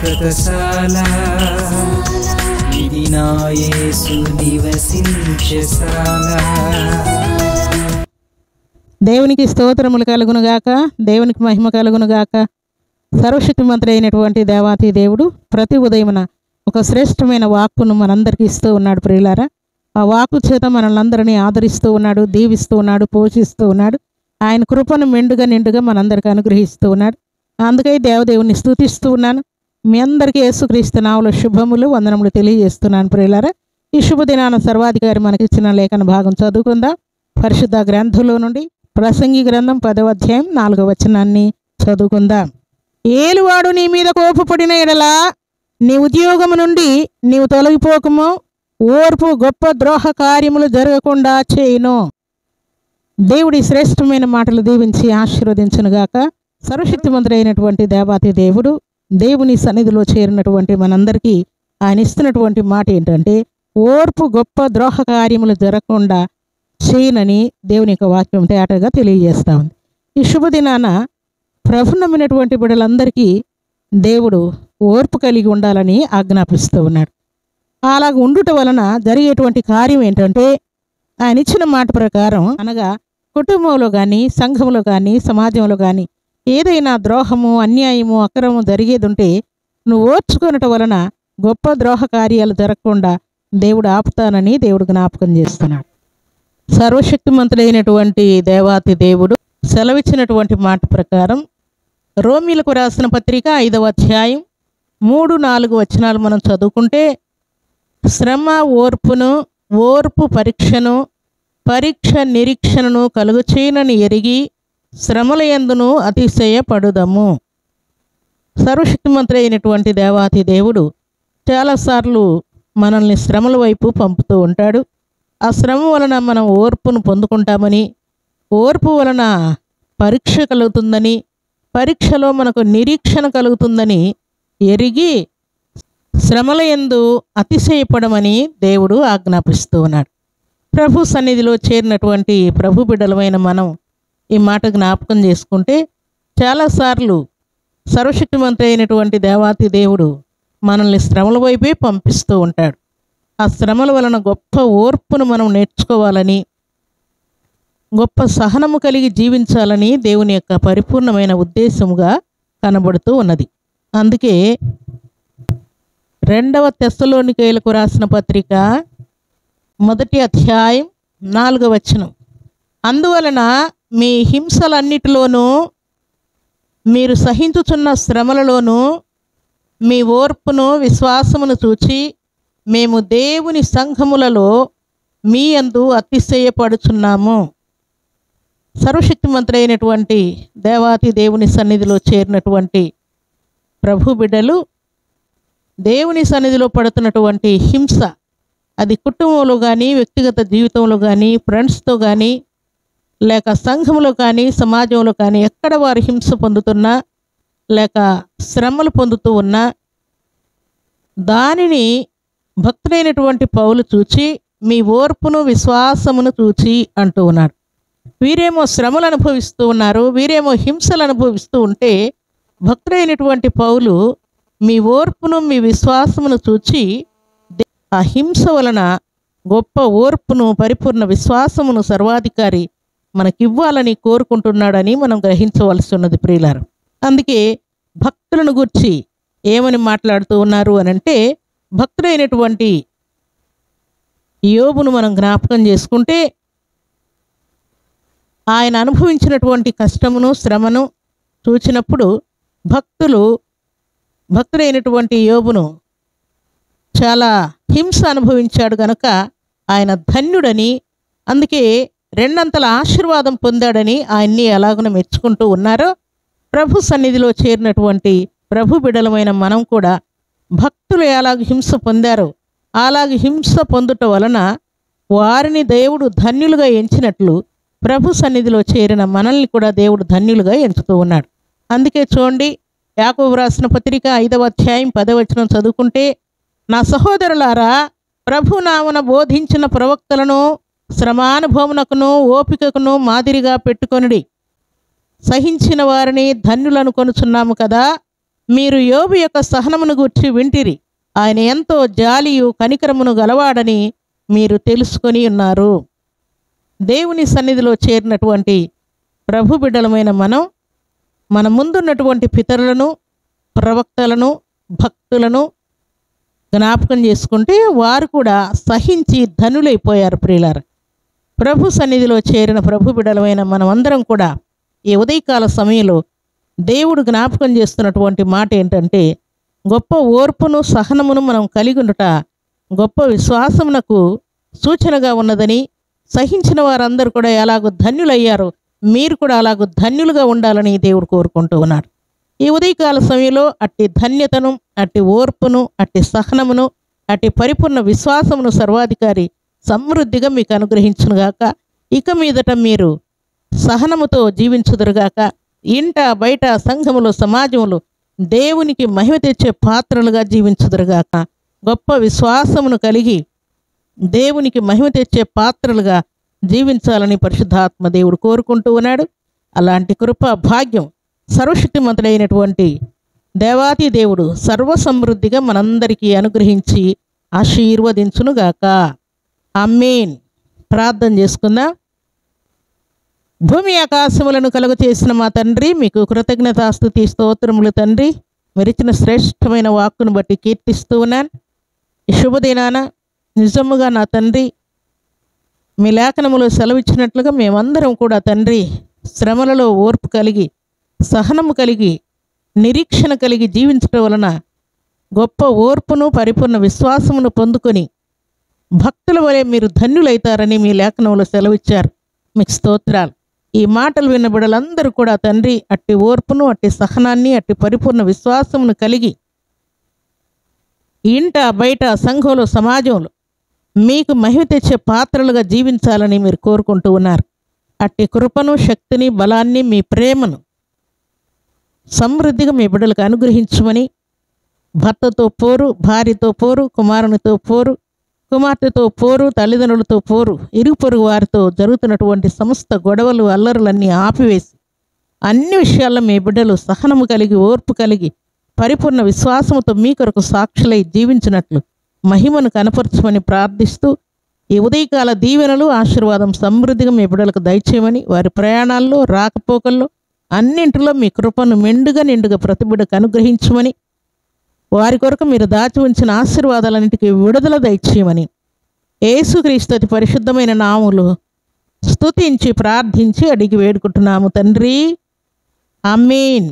శాశ్వతశాల ఇది నా యేసు నివసించెశాల. దేవునికి స్తోత్రములు కలుగునుగాక, దేవునికి మహిమ కలుగునుగాక. సర్వశక్తిమంతుడు అయినటువంటి దేవాతి దేవుడు ప్రతి ఉదయమున ఒక శ్రేష్టమైన వాక్కును మనందరికీ ఇస్తూ ఉన్నాడు ప్రియులారా. ఆ వాక్కు చేత మనల్ని ఆదరిస్తూ ఉన్నాడు, దీవిస్తూ ఉన్నాడు, పోషిస్తూ ఉన్నాడు. ఆయన కృపను మెండుగా నిండుగా మనందరికీ అనుగ్రహిస్తూ ఉన్నాడు. అందుకై దేవదేవుని స్తుతిస్తూ ఉన్నాను. మీ అందరికీ యేసుక్రీస్తు నామములో శుభములు వందనములు తెలియజేస్తున్నాను ప్రియులారా. ఈ శుభదినాన సర్వాధికారి మనకిచ్చిన లేఖన భాగం చదువుకుందాం. పరిశుద్ధ గ్రంథంలో నుండి ప్రసంగి గ్రంథం 10వ అధ్యాయం 4వ వచనాన్ని చదువుకుందాం. ఏలువాడు నీ మీద కోపపడిన ఎడల నీ ఉద్యోగము నుండి నీవు తొలగిపోకము, ఓర్పు గొప్ప ద్రోహ కార్యములు జరగకుండా చేయును. దేవుడి శ్రేష్టమైన మాటలు దీవించి ఆశీర్వదించునుగాక. సర్వశక్తిమంతుడైనటువంటి దేవాతి దేవుడు దేవుని సన్నిధిలో చేరినటువంటి మనందరికీ ఆయన ఇస్తున్నటువంటి మాట ఏంటంటే, ఓర్పు గొప్ప ద్రోహ కార్యములు జరగకుండా చేయనని దేవుని యొక్క వాక్యం తేటగా తెలియజేస్తా ఉంది. ఈ శుభదినాన ప్రభు నమ్మినటువంటి బిడ్డలందరికీ దేవుడు ఓర్పు కలిగి ఉండాలని ఆజ్ఞాపిస్తూ ఉన్నాడు. అలాగ ఉండుట వలన జరిగేటువంటి కార్యం ఏంటంటే, ఆయన ఇచ్చిన మాట ప్రకారం అనగా కుటుంబంలో కానీ, సంఘంలో కానీ, సమాజంలో కానీ ఏదైనా ద్రోహము, అన్యాయము, అక్రమము జరిగేది ఉంటే నువ్వు ఓర్చుకొనటం వలన గొప్ప ద్రోహ కార్యాలు జరగకుండా దేవుడు ఆపుతానని దేవుడు జ్ఞాపకం చేస్తున్నాడు. సర్వశక్తిమంతుడైనటువంటి దేవాతి దేవుడు సెలవిచ్చినటువంటి మాట ప్రకారం రోమీలకు రాసిన పత్రిక 5వ అధ్యాయం 3-4 వచనాలు మనం చదువుకుంటే, శ్రమ ఓర్పును, ఓర్పు పరీక్షను, పరీక్ష నిరీక్షణను కలుగుచేయనని ఎరిగి శ్రమల యందును అతిశయపడుదము. సర్వశక్తిమంతుడైనటువంటి దేవాతి దేవుడు చాలాసార్లు మనల్ని శ్రమల వైపు పంపుతూ ఉంటాడు. ఆ శ్రమ వలన మనం ఓర్పును పొందుకుంటామని, ఓర్పు వలన పరీక్ష కలుగుతుందని, పరీక్షలో మనకు నిరీక్షణ కలుగుతుందని ఎరిగి శ్రమల యందు అతిశయపడమని దేవుడు ఆజ్ఞాపిస్తూ ఉన్నాడు. ప్రభు సన్నిధిలో చేరినటువంటి ప్రభు బిడ్డలమైన మనం ఈ మాట జ్ఞాపకం చేసుకుంటే, చాలాసార్లు సర్వశక్తిమంతుడైనటువంటి దేవాతి దేవుడు మనల్ని శ్రమల వైపే పంపిస్తూ ఉంటాడు. ఆ శ్రమల వలన గొప్ప ఓర్పును మనం నేర్చుకోవాలని, గొప్ప సహనము కలిగి జీవించాలని దేవుని యొక్క పరిపూర్ణమైన ఉద్దేశముగా కనబడుతూ ఉన్నది. అందుకే 2వ తెస్సలోనికైలకు రాసిన పత్రిక 1వ అధ్యాయం 4వ వచనం, అందువలన మీ హింసలన్నిటిలోనూ మీరు సహించుచున్న శ్రమలలోనూ మీ ఓర్పును, విశ్వాసమును చూచి మేము దేవుని సంఘములలో మీ యందు అతిశయపడుచున్నాము. సర్వశక్తిమంతుడైనటువంటి దేవాతి దేవుని సన్నిధిలో చేరినటువంటి ప్రభు బిడ్డలు దేవుని సన్నిధిలో పడుతున్నటువంటి హింస, అది కుటుంబంలో కానీ, వ్యక్తిగత జీవితంలో కానీ, ఫ్రెండ్స్తో కానీ, లేక సంఘంలో కానీ, సమాజంలో కానీ ఎక్కడ వారు హింస పొందుతున్నా లేక శ్రమలు పొందుతూ ఉన్నా దానిని భక్తుడైనటువంటి పౌలు చూచి మీ ఓర్పును, విశ్వాసమును చూచి అంటూ ఉన్నాడు. వీరేమో శ్రమలు అనుభవిస్తూ ఉన్నారు, వీరేమో హింసలు అనుభవిస్తూ ఉంటే భక్తుడైనటువంటి పౌలు మీ ఓర్పును, మీ విశ్వాసమును చూచి ఆ హింస వలన గొప్ప ఓర్పును, పరిపూర్ణ విశ్వాసమును సర్వాధికారి మనకివ్వాలని కోరుకుంటున్నాడని మనం గ్రహించవలసి ఉన్నది ప్రియులారు. అందుకే భక్తులను గురించి ఏమని మాట్లాడుతూ ఉన్నారు అనంటే, భక్తుడైనటువంటి యోబును మనం జ్ఞాపకం చేసుకుంటే ఆయన అనుభవించినటువంటి కష్టమును, శ్రమను చూచినప్పుడు భక్తుడైనటువంటి యోబును చాలా హింస అనుభవించాడు గనుక ఆయన ధన్యుడని, అందుకే 2 ఆశీర్వాదం పొందాడని ఆయన్ని ఎలాగున మెచ్చుకుంటూ ఉన్నారో, ప్రభు సన్నిధిలో చేరినటువంటి ప్రభు బిడలమైన మనం కూడా భక్తులు ఎలాగ హింస పొందారో అలాగ హింస పొందుట వలన వారిని దేవుడు ధన్యులుగా ఎంచినట్లు ప్రభు సన్నిధిలో చేరిన మనల్ని కూడా దేవుడు ధన్యులుగా ఎంచుతూ ఉన్నాడు. అందుకే చూడండి, యాకోబు రాసిన పత్రిక 5వ అధ్యాయం 10వ వచనం చదువుకుంటే, నా సహోదరులారా, ప్రభు నామమున బోధించిన ప్రవక్తలను శ్రమానుభవమునకును ఓపికకును మాదిరిగా పెట్టుకొనుడి. సహించిన వారిని ధన్యులను కొనుచున్నాము కదా. మీరు యోబు యొక్క సహనమును గూర్చి వింటిరి. ఆయన ఎంతో జాలియు కనికరమును గలవాడని మీరు తెలుసుకొని ఉన్నారు. దేవుని సన్నిధిలో చేరినటువంటి ప్రభు బిడ్డలమైన మన ముందున్నటువంటి పితరులను, ప్రవక్తలను, భక్తులను జ్ఞాపకం చేసుకుంటే వారు కూడా సహించి ధనులైపోయారు. ప్రియులారా, ప్రభు సన్నిధిలో చేరిన ప్రభు బిడ్డలమైన మనమందరం కూడా ఈ ఉదయకాల సమయంలో దేవుడు జ్ఞాపకం చేస్తున్నటువంటి మాట ఏంటంటే, గొప్ప ఓర్పును సహనమును మనం కలిగి ఉండుట గొప్ప విశ్వాసమునకు సూచనగా ఉన్నదని, సహించిన వారందరూ కూడా ఎలాగో ధన్యులయ్యారో మీరు కూడా అలాగూ ధన్యులుగా ఉండాలని దేవుడు కోరుకుంటూ ఉన్నాడు. ఈ ఉదయకాల సమయంలో అట్టి ధన్యతను, అట్టి ఓర్పును, అట్టి సహనమును, అట్టి పరిపూర్ణ విశ్వాసమును సర్వాధికారి సమృద్ధిగా మీకు అనుగ్రహించునుగాక. ఇక మీదట మీరు సహనముతో జీవించుదురుగాక. ఇంట బయట సంఘములో సమాజంలో దేవునికి మహిమ తెచ్చే పాత్రలుగా జీవించుదురుగాక. గొప్ప విశ్వాసమును కలిగి దేవునికి మహిమ తెచ్చే పాత్రలుగా జీవించాలని పరిశుద్ధాత్మ దేవుడు కోరుకుంటూ ఉన్నాడు. అలాంటి కృప భాగ్యం సర్వశక్తిమంతుడైనటువంటి దేవాతి దేవుడు సర్వసమృద్ధిగా మనందరికీ అనుగ్రహించి ఆశీర్వదించునుగాక. ఆమేన్. ప్రార్థన చేసుకుందాం. భూమి ఆకాశములను కలుగ చేసిన మా తండ్రి, మీకు కృతజ్ఞతాస్తుతి స్తోత్రములు తండ్రి. మెరిచిన శ్రేష్టమైన వాక్కును బట్టి కీర్తిస్తూ ఉన్నాను. ఈ శుభదినాన నిజముగా నా తండ్రి మీ లేఖనములో సెలవిచ్చినట్లుగా మేమందరం కూడా తండ్రి శ్రమలలో ఓర్పు కలిగి, సహనము కలిగి, నిరీక్షణ కలిగి జీవించడం వలన గొప్ప ఓర్పును పరిపూర్ణ విశ్వాసమును పొందుకొని భక్తుల వలె మీరు ధన్యులైతారని మీ లేఖనంలో సెలవిచ్చారు. మీకు స్తోత్రాలు. ఈ మాటలు విన్న బిడ్డలందరూ కూడా తండ్రి అట్టి ఓర్పును, అట్టి సహనాన్ని, అట్టి పరిపూర్ణ విశ్వాసమును కలిగి ఇంట బయట సంఘంలో సమాజంలో మీకు మహిమ తెచ్చే పాత్రలుగా జీవించాలని మీరు కోరుకుంటూ ఉన్నారు. అట్టి కృపను, శక్తిని, బలాన్ని, మీ ప్రేమను సమృద్ధిగా మీ బిడ్డలకు అనుగ్రహించమని, భర్తతో పోరు, భార్యతో పోరు, కుమారునితో పోరు, కుమార్తెతో పోరు, తల్లిదండ్రులతో పోరు, ఇరుగు పొరుగు వారితో జరుగుతున్నటువంటి సమస్త గొడవలు, అల్లరులన్నీ ఆపివేసి అన్ని విషయాల్లో మీ బిడ్డలు సహనము కలిగి, ఓర్పు కలిగి, పరిపూర్ణ విశ్వాసముతో మీ కొరకు సాక్షులై జీవించినట్లు మహిమను కనపరచమని ప్రార్థిస్తూ ఈ ఉదయకాల దీవెనలు, ఆశీర్వాదం సమృద్ధిగా మీ బిడ్డలకు దయచేయమని, వారి ప్రయాణాల్లో, రాకపోకల్లో అన్నింటిలో మీ కృపను మెండుగా నిండుగా ప్రతి బిడ్డకు అనుగ్రహించమని, వారి కొరకు మీరు దాచి ఉంచిన ఆశీర్వాదాలన్నింటికీ విడుదల దయచేయమని యేసుక్రీస్తు అతి పరిశుద్ధమైన నామములో స్తుతించి ప్రార్థించి అడిగి వేడుకుంటున్నాము తండ్రి. ఆమేన్.